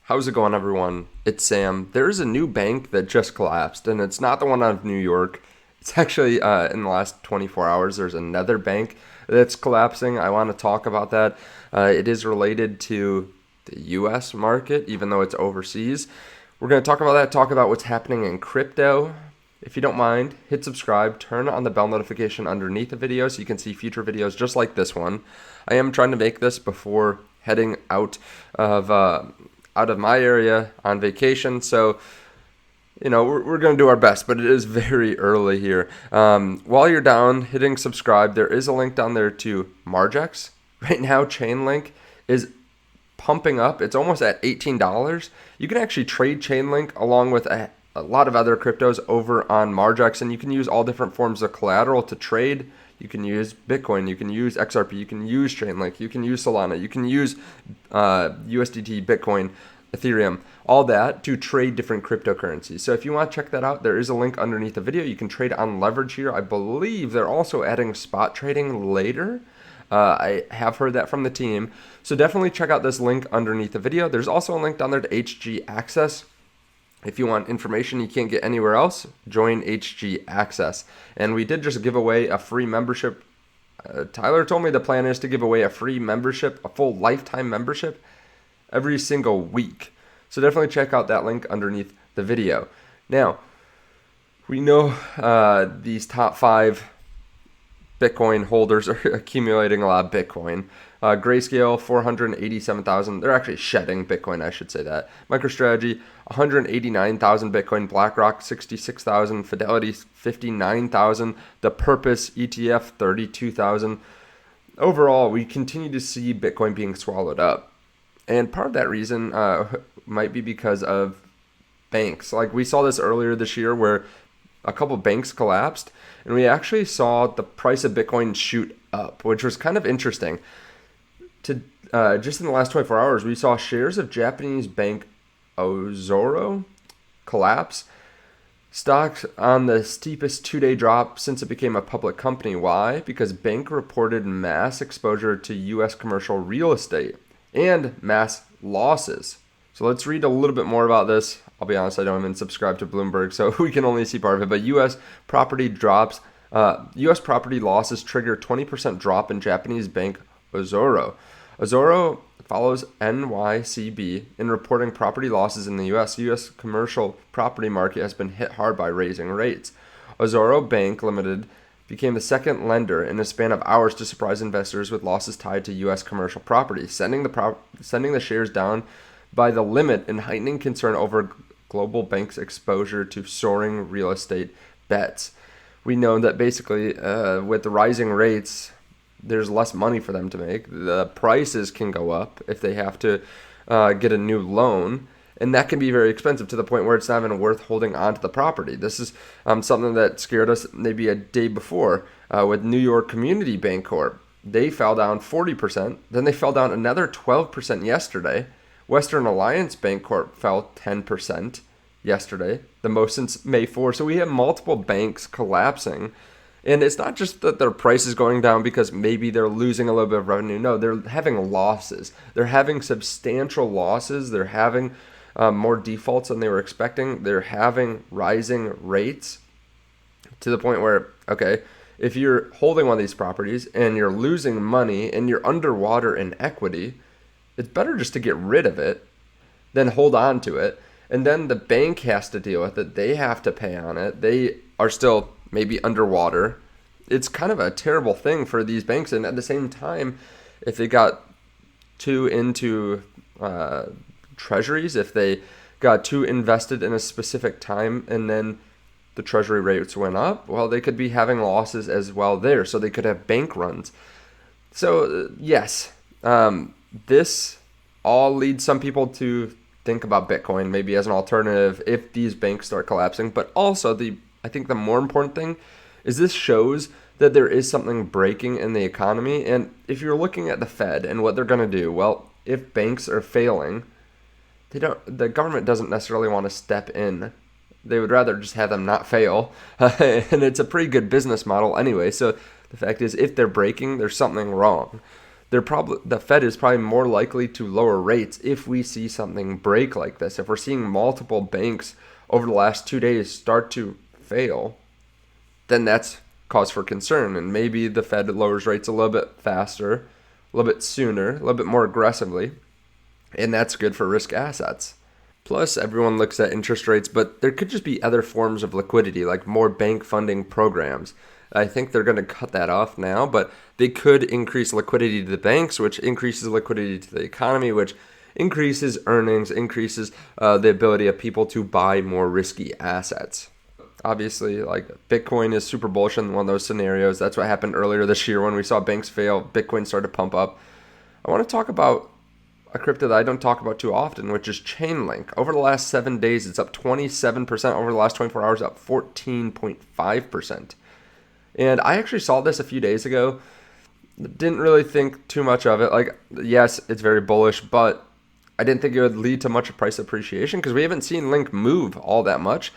How's it going, everyone? It's Sam. There's a new bank that just collapsed, and it's not the one out of New York. It's actually in the last 24 hours, there's another bank that's collapsing. I want to talk about that. It is related to the US market, even though it's overseas. We're going to talk about that, talk about what's happening in crypto. If you don't mind, hit subscribe, turn on the bell notification underneath the video so you can see future videos just like this one. I am trying to make this before heading of out of my area on vacation, so we're going to do our best, but it is very early here. While you're down hitting subscribe, there is a link down there to Margex. Right now, Chainlink is pumping up. It's almost at $18. You can actually trade Chainlink along with a lot of other cryptos over on Margex, and you can use all different forms of collateral to trade. You can use Bitcoin, you can use XRP, you can use Chainlink, you can use Solana, you can use USDT, Bitcoin, Ethereum, all that to trade different cryptocurrencies. So if you want to check that out, there is a link underneath the video. You can trade on leverage here. I believe they're also adding spot trading later. I have heard that from the team. So definitely check out this link underneath the video. There's also a link down there to HGAccess. If you want information you can't get anywhere else, join HGAccess. And we did just give away a free membership. Tyler told me the plan is to give away a free membership, a full lifetime membership, every single week. So definitely check out that link underneath the video. Now, we know these top 5 Bitcoin holders are accumulating a lot of Bitcoin. Grayscale, 487,000. They're actually shedding Bitcoin, I should say that. MicroStrategy, 189,000 Bitcoin. BlackRock, 66,000. Fidelity, 59,000. The Purpose ETF, 32,000. Overall, we continue to see Bitcoin being swallowed up. And part of that reason might be because of banks. Like we saw this earlier this year where a couple banks collapsed, and we actually saw the price of Bitcoin shoot up, which was kind of interesting. Just in the last 24 hours, we saw shares of Japanese bank Ozoro collapse. Stocks on the steepest 2-day drop since it became a public company. Why? Because bank reported mass exposure to U.S. commercial real estate and mass losses. So let's read a little bit more about this. I'll be honest, I don't even subscribe to Bloomberg, so we can only see part of it. But U.S. property losses trigger 20% drop in Japanese bank Ozoro. Ozoro follows NYCB in reporting property losses in the U.S. U.S. commercial property market has been hit hard by raising rates. Ozoro Bank Limited became the second lender in a span of hours to surprise investors with losses tied to U.S. commercial property, sending the shares down by the limit and heightening concern over global banks' exposure to soaring real estate bets. We know that basically with the rising rates, there's less money for them to make. The prices can go up if they have to get a new loan, and that can be very expensive to the point where it's not even worth holding on to the property. This is something that scared us maybe a day before with New York Community Bank Corp. They fell down 40%. Then they fell down another 12% yesterday. Western Alliance Bank Corp fell 10% yesterday, the most since May 4. So we have multiple banks collapsing. And it's not just that their price is going down because maybe they're losing a little bit of revenue. No, they're having losses. They're having substantial losses. They're having more defaults than they were expecting. They're having rising rates to the point where, okay, if you're holding one of these properties and you're losing money and you're underwater in equity, it's better just to get rid of it than hold on to it. And then the bank has to deal with it. They have to pay on it. They are still maybe underwater. It's kind of a terrible thing for these banks. And at the same time, if they got too into treasuries, if they got too invested in a specific time and then the treasury rates went up, well, they could be having losses as well there. So they could have bank runs. So yes, this all leads some people to think about Bitcoin maybe as an alternative if these banks start collapsing. But also, I think the more important thing is this shows that there is something breaking in the economy. And if you're looking at the Fed and what they're going to do, well, if banks are failing, the government doesn't necessarily want to step in. They would rather just have them not fail. And it's a pretty good business model anyway. So the fact is, if they're breaking, there's something wrong. the Fed is probably more likely to lower rates if we see something break like this. If we're seeing multiple banks over the last 2 days start to fail, then that's cause for concern. And maybe the Fed lowers rates a little bit faster, a little bit sooner, a little bit more aggressively, and that's good for risk assets. Plus, everyone looks at interest rates, but there could just be other forms of liquidity, like more bank funding programs. I think they're going to cut that off now, but they could increase liquidity to the banks, which increases liquidity to the economy, which increases earnings, increases the ability of people to buy more risky assets. Obviously, like Bitcoin is super bullish in one of those scenarios. That's what happened earlier this year when we saw banks fail. Bitcoin started to pump up. I want to talk about a crypto that I don't talk about too often, which is Chainlink. Over the last 7 days, it's up 27%. Over the last 24 hours, up 14.5%. And I actually saw this a few days ago. Didn't really think too much of it. Like, yes, it's very bullish, but I didn't think it would lead to much price appreciation because we haven't seen Link move all that much.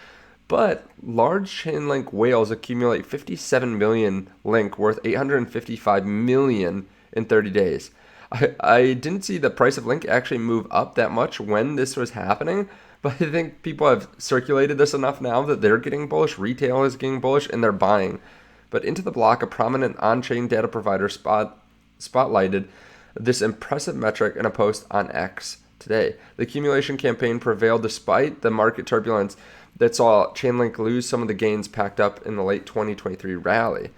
But large Chainlink whales accumulate 57 million Link worth 855 million in 30 days. I didn't see the price of Link actually move up that much when this was happening, but I think people have circulated this enough now that they're getting bullish, retail is getting bullish, and they're buying. But Into the Block, a prominent on-chain data provider, spotlighted this impressive metric in a post on X today. The accumulation campaign prevailed despite the market turbulence that saw Chainlink lose some of the gains packed up in the late 2023 rally.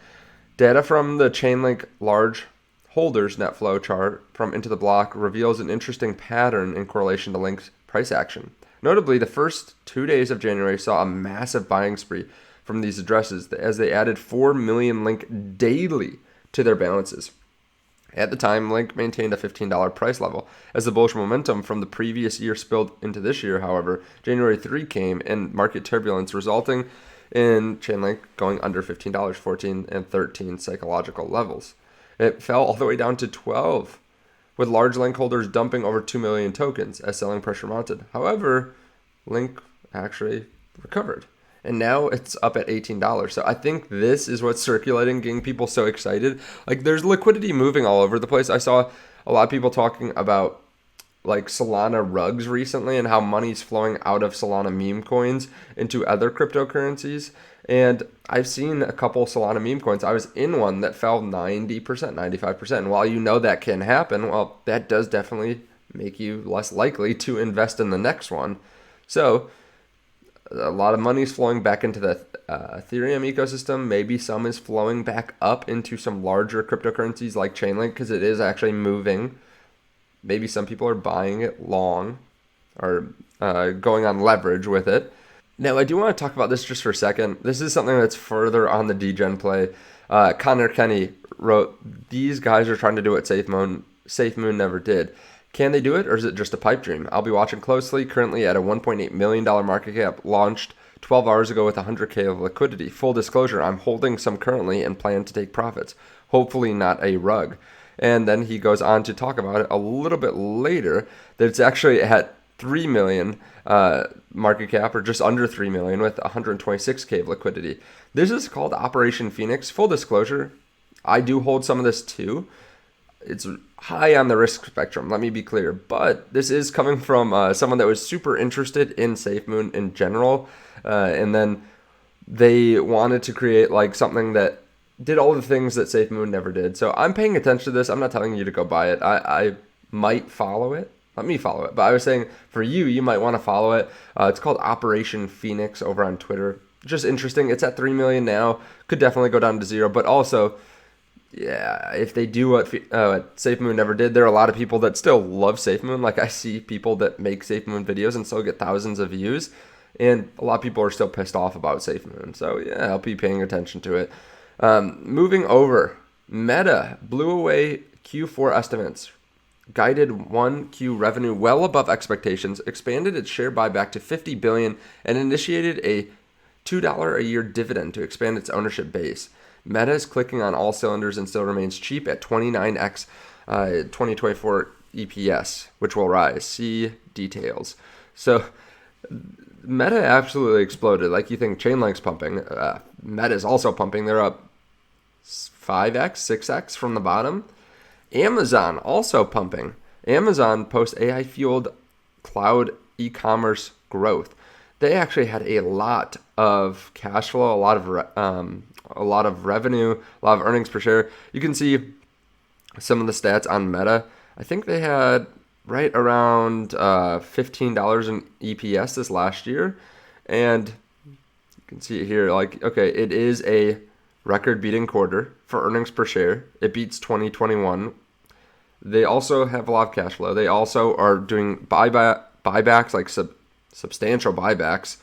Data from the Chainlink large holders net flow chart from Into the Block reveals an interesting pattern in correlation to Link's price action. Notably, the first 2 days of January saw a massive buying spree from these addresses as they added 4 million Link daily to their balances. At the time, Link maintained a $15 price level. As the bullish momentum from the previous year spilled into this year, however, January 3 came and market turbulence resulting in Chainlink going under $15, 14 and 13 psychological levels. It fell all the way down to 12, with large Link holders dumping over 2 million tokens as selling pressure mounted. However, Link actually recovered, and now it's up at $18. So I think this is what's circulating, getting people so excited. Like, there's liquidity moving all over the place. I saw a lot of people talking about like Solana rugs recently and how money's flowing out of Solana meme coins into other cryptocurrencies. And I've seen a couple Solana meme coins. I was in one that fell 90%, 95%. And while you know that can happen, well, that does definitely make you less likely to invest in the next one. So a lot of money is flowing back into the Ethereum ecosystem. Maybe some is flowing back up into some larger cryptocurrencies like Chainlink because it is actually moving. Maybe some people are buying it long or going on leverage with it. Now, I do want to talk about this just for a second. This is something that's further on the degen play. Connor Kenny wrote, "These guys are trying to do what SafeMoon never did. Can they do it, or is it just a pipe dream? I'll be watching closely. Currently at a $1.8 million market cap, launched 12 hours ago with 100K of liquidity. Full disclosure, I'm holding some currently and plan to take profits. Hopefully not a rug." And then he goes on to talk about it a little bit later, that it's actually at 3 million market cap, or just under 3 million, with 126K of liquidity. This is called Operation Phoenix. Full disclosure, I do hold some of this too. It's high on the risk spectrum, let me be clear. But this is coming from someone that was super interested in SafeMoon in general. And then they wanted to create like something that did all the things that SafeMoon never did. So I'm paying attention to this. I'm not telling you to go buy it. I might follow it. Let me follow it. But I was saying for you, you might want to follow it. It's called Operation Phoenix over on Twitter. Just interesting. It's at 3 million now. Could definitely go down to zero. But also, yeah, if they do what SafeMoon never did, there are a lot of people that still love SafeMoon. Like, I see people that make SafeMoon videos and still get thousands of views. And a lot of people are still pissed off about SafeMoon. So yeah, I'll be paying attention to it. Moving over, Meta blew away Q4 estimates. Guided 1Q revenue well above expectations, expanded its share buyback to $50 billion, and initiated a $2 a year dividend to expand its ownership base. Meta is clicking on all cylinders and still remains cheap at 29x 2024 EPS, which will rise. See details. So Meta absolutely exploded. Like, you think Chainlink's pumping. Meta is also pumping. They're up 5x, 6x from the bottom. Amazon also pumping. Amazon posts AI fueled cloud e-commerce growth. They actually had a lot of cash flow, a lot of revenue, a lot of earnings per share. You can see some of the stats on Meta. I think they had right around $15 in EPS this last year, and you can see it here. Like, okay, it is a record-beating quarter for earnings per share. It beats 2021. They also have a lot of cash flow. They also are doing buybacks, like substantial buybacks,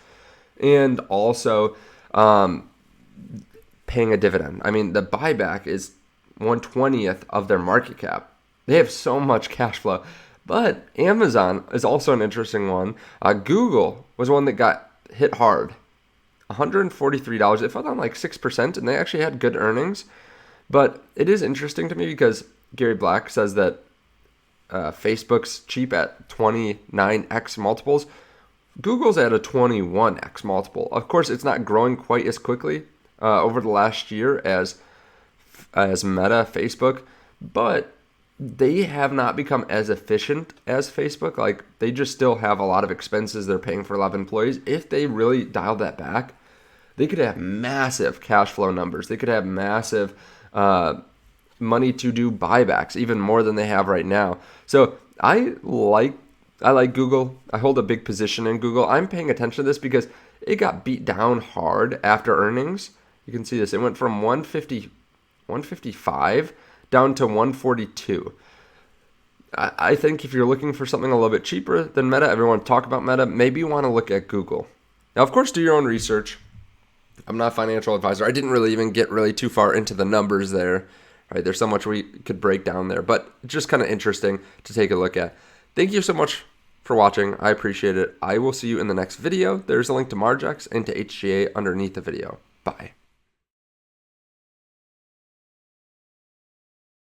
and also paying a dividend. I mean, the buyback is 1/20th of their market cap. They have so much cash flow. But Amazon is also an interesting one. Google was one that got hit hard. $143. It fell down like 6%, and they actually had good earnings. But it is interesting to me because Gary Black says that Facebook's cheap at 29x multiples. Google's at a 21x multiple. Of course, it's not growing quite as quickly over the last year as Meta, Facebook, but they have not become as efficient as Facebook. Like, they just still have a lot of expenses they're paying for a lot of employees. If they really dialed that back, they could have massive cash flow numbers. They could have massive money to do buybacks, even more than they have right now. So I like Google. I hold a big position in Google. I'm paying attention to this because it got beat down hard after earnings. You can see this. It went from 155 down to 142. I think if you're looking for something a little bit cheaper than Meta, everyone talk about Meta, maybe you want to look at Google. Now, of course, do your own research. I'm not a financial advisor. I didn't really even get really too far into the numbers there. Right? There's so much we could break down there, but just kind of interesting to take a look at. Thank you so much for watching. I appreciate it. I will see you in the next video. There's a link to Margex and to HGA underneath the video. Bye.